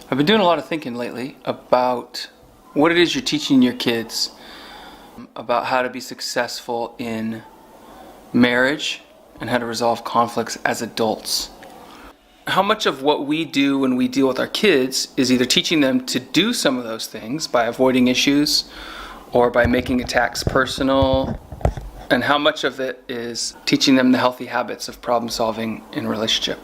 I've been doing a lot of thinking lately about what it is you're teaching your kids about how to be successful in marriage and how to resolve conflicts as adults. How much of what we do when we deal with our kids is either teaching them to do some of those things by avoiding issues or by making attacks personal, and how much of it is teaching them the healthy habits of problem solving in a relationship.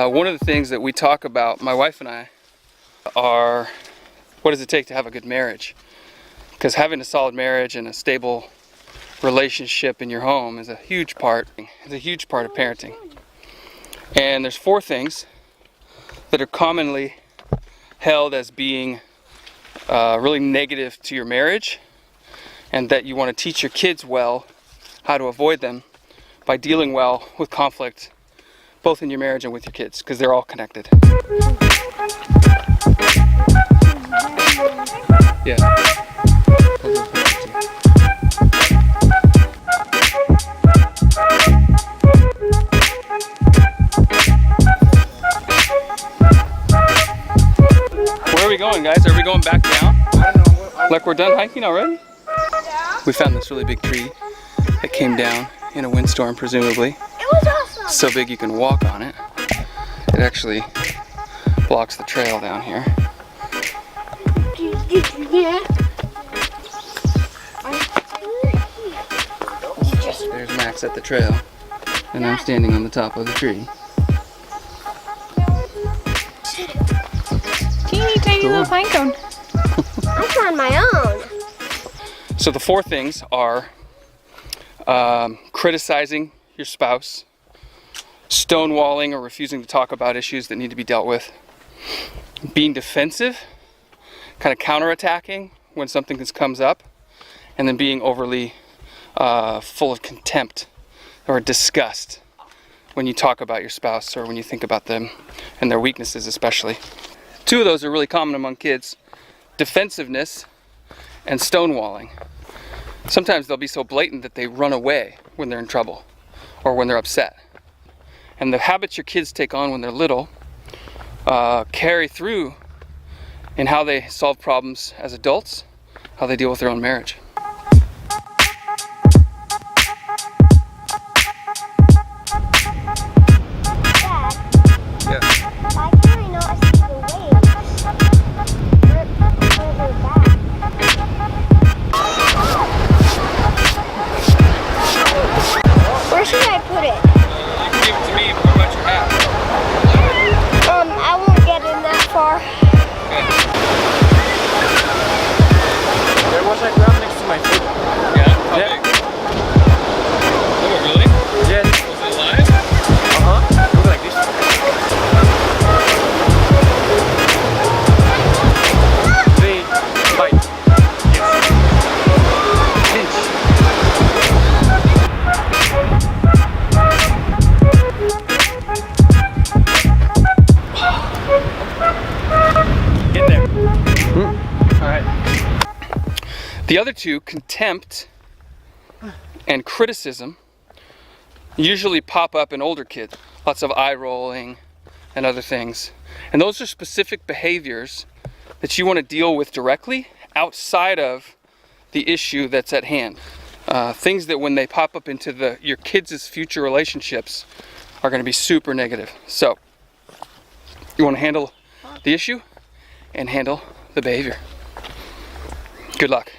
One of the things that we talk about, my wife and I, are what does it take to have a good marriage? Because having a solid marriage and a stable relationship in your home is a huge part of parenting. And there's 4 things that are commonly held as being really negative to your marriage, and that you want to teach your kids well how to avoid them by dealing well with conflict, both in your marriage and with your kids, because they're all connected. Yeah. Where are we going, guys? Are we going back down? Like we're done hiking already? We found this really big tree that came down in a windstorm, presumably. It was awesome. So big you can walk on it. It actually blocks the trail down here. There's Max at the trail, and I'm standing on the top of the tree. Teeny tiny little pine cone. I found my own. So the 4 things are criticizing your spouse, stonewalling or refusing to talk about issues that need to be dealt with, being defensive, kind of counterattacking when something comes up, and then being overly full of contempt or disgust when you talk about your spouse or when you think about them and their weaknesses especially. 2 of those are really common among kids: defensiveness and stonewalling. Sometimes they'll be so blatant that they run away when they're in trouble or when they're upset. And the habits your kids take on when they're little carry through in how they solve problems as adults, how they deal with their own marriage. Dad, Yeah. why can I not see the waves? Further back. Where should I put it? You can give it to me. What about your hat? I won't get in that far. There was a crab next to my foot. Yeah? How Yeah. big? Oh, really? Yes. Was it alive? Look like this. They bite. Yes. Pinch. Get there. All right. The other 2, contempt and criticism, usually pop up in older kids. Lots of eye rolling and other things. And those are specific behaviors that you want to deal with directly outside of the issue that's at hand. Things that when they pop up into your kids' future relationships are going to be super negative. So you want to handle the issue and handle the behavior. Good luck.